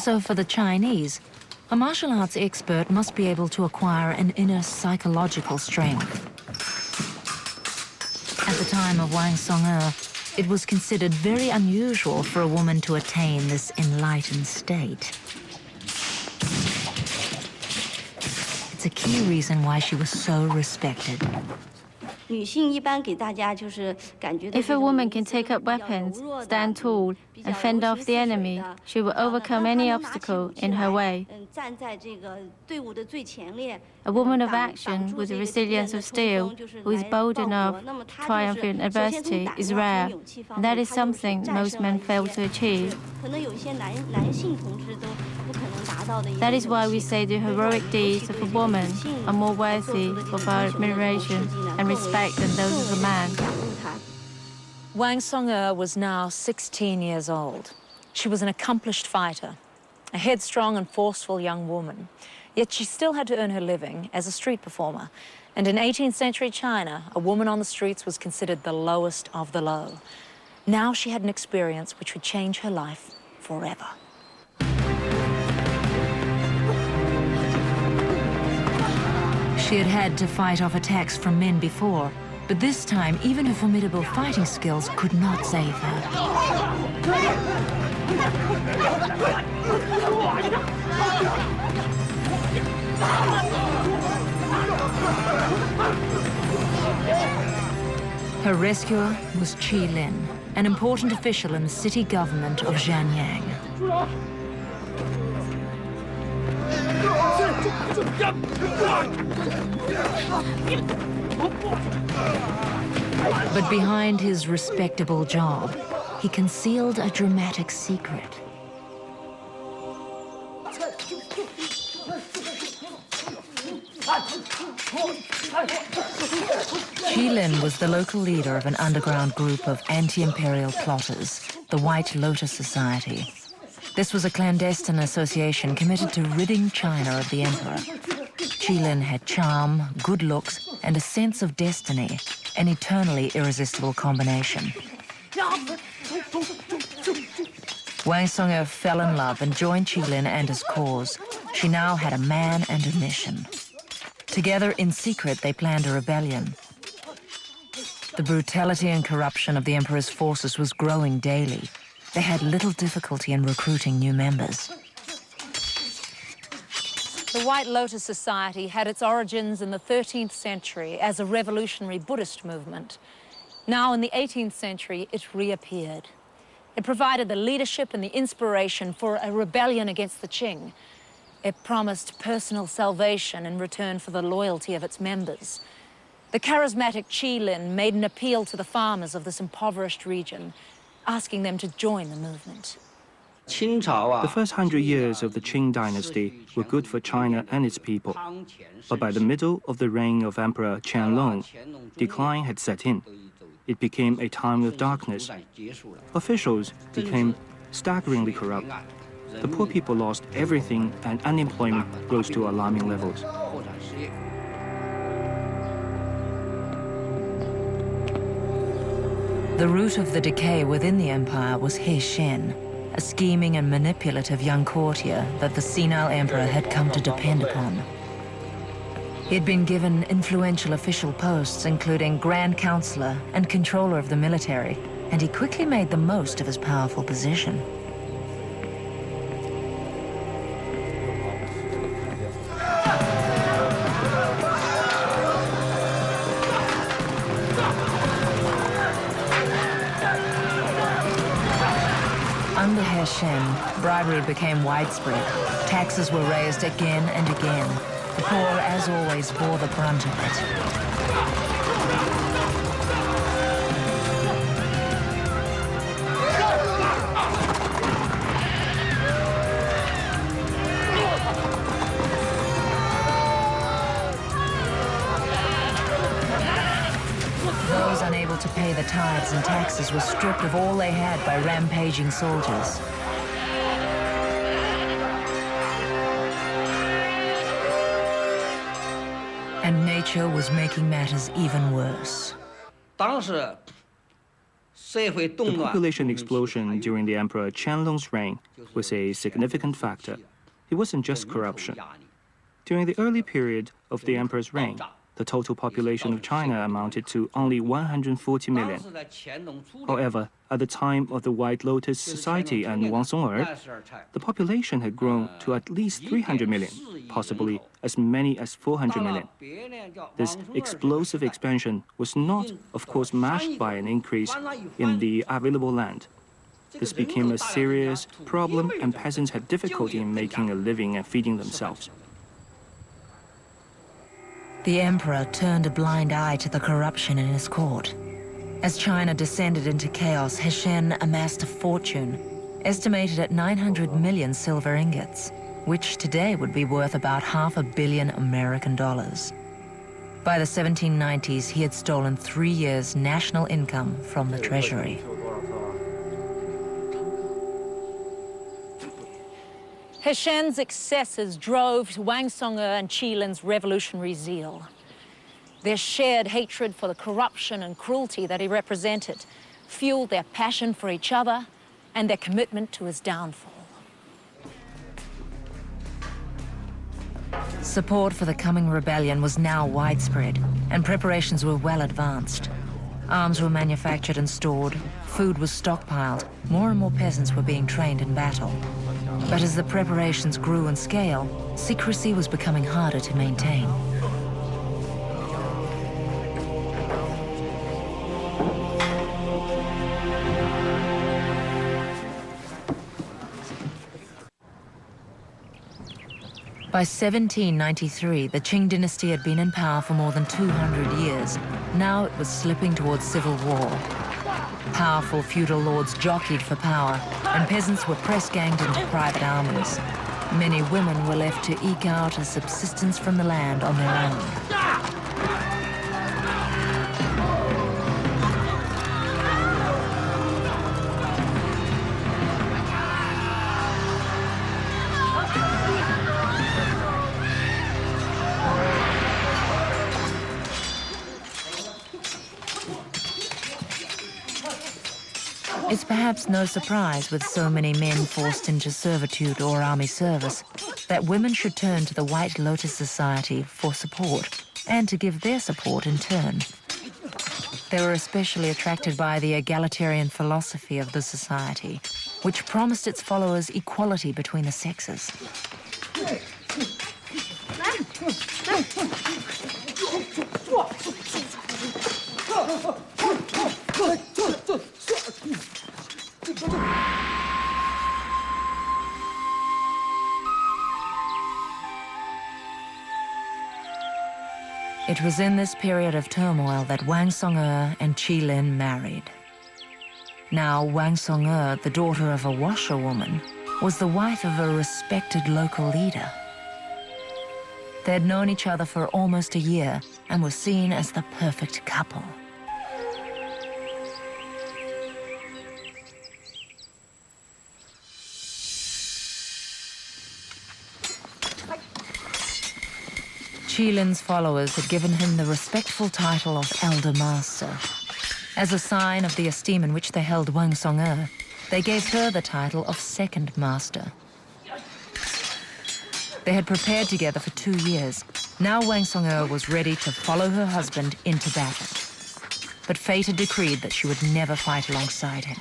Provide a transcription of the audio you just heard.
So for the Chinese, a martial arts expert must be able to acquire an inner psychological strength. At the time of Wang Song'e, it was considered very unusual for a woman to attain this enlightened state. It's a key reason why she was so respected. If a woman can take up weapons, stand tall, and fend off the enemy, she will overcome any obstacle in her way. A woman of action with the resilience of steel, who is bold enough to triumph in adversity, is rare, and that is something most men fail to achieve. That is why we say the heroic deeds of a woman are more worthy of our admiration and respect than those of a man. Wang Song'e was now 16 years old. She was an accomplished fighter, a headstrong and forceful young woman. Yet she still had to earn her living as a street performer. And in 18th century China, a woman on the streets was considered the lowest of the low. Now she had an experience which would change her life forever. She had had to fight off attacks from men before, but this time even her formidable fighting skills could not save her. Her rescuer was Qi Lin, an important official in the city government of Zhanyang. But behind his respectable job, he concealed a dramatic secret. Qi Lin was the local leader of an underground group of anti-imperial plotters, the White Lotus Society. This was a clandestine association committed to ridding China of the emperor. Qi Lin had charm, good looks, and a sense of destiny, an eternally irresistible combination. Wang Song'e fell in love and joined Qi Lin and his cause. She now had a man and a mission. Together, in secret, they planned a rebellion. The brutality and corruption of the emperor's forces was growing daily. They had little difficulty in recruiting new members. The White Lotus Society had its origins in the 13th century as a revolutionary Buddhist movement. Now, in the 18th century, it reappeared. It provided the leadership and the inspiration for a rebellion against the Qing. It promised personal salvation in return for the loyalty of its members. The charismatic Qi Lin made an appeal to the farmers of this impoverished region, asking them to join the movement. The first 100 years of the Qing dynasty were good for China and its people. But by the middle of the reign of Emperor Qianlong, decline had set in. It became a time of darkness. Officials became staggeringly corrupt. The poor people lost everything and unemployment rose to alarming levels. The root of the decay within the empire was He Shen, a scheming and manipulative young courtier that the senile emperor had come to depend upon. He had been given influential official posts, including Grand Counselor and Controller of the military, and he quickly made the most of his powerful position. Under He Shen, bribery became widespread. Taxes were raised again and again. The poor, as always, bore the brunt of it. Those unable to pay the tithes and taxes were stripped of all they had by rampaging soldiers. And nature was making matters even worse. The population explosion during the Emperor Qianlong's reign was a significant factor. It wasn't just corruption. During the early period of the emperor's reign, the total population of China amounted to only 140 million. However, at the time of the White Lotus Society and Wang Song'er, the population had grown to at least 300 million, possibly as many as 400 million. This explosive expansion was not, of course, matched by an increase in the available land. This became a serious problem, and peasants had difficulty in making a living and feeding themselves. The emperor turned a blind eye to the corruption in his court. As China descended into chaos, He Shen amassed a fortune, estimated at 900 million silver ingots, which today would be worth about $500 million American dollars. By the 1790s, he had stolen 3 years' national income from the treasury. He Shen's excesses drove Wang Song'er and Qilin's revolutionary zeal. Their shared hatred for the corruption and cruelty that he represented fueled their passion for each other and their commitment to his downfall. Support for the coming rebellion was now widespread, and preparations were well advanced. Arms were manufactured and stored, food was stockpiled, more and more peasants were being trained in battle. But as the preparations grew in scale, secrecy was becoming harder to maintain. By 1793, the Qing dynasty had been in power for more than 200 years. Now it was slipping towards civil war. Powerful feudal lords jockeyed for power, and peasants were press-ganged into private armies. Many women were left to eke out a subsistence from the land on their own. It's perhaps no surprise, with so many men forced into servitude or army service, that women should turn to the White Lotus Society for support, and to give their support in turn. They were especially attracted by the egalitarian philosophy of the society, which promised its followers equality between the sexes. It was in this period of turmoil that Wang Song'er and Qilin married. Now, Wang Song'er, the daughter of a washerwoman, was the wife of a respected local leader. They had known each other for almost a year and were seen as the perfect couple. Qilin's followers had given him the respectful title of Elder Master. As a sign of the esteem in which they held Wang Song'er, they gave her the title of Second Master. They had prepared together for 2 years. Now Wang Song'er was ready to follow her husband into battle. But fate had decreed that she would never fight alongside him.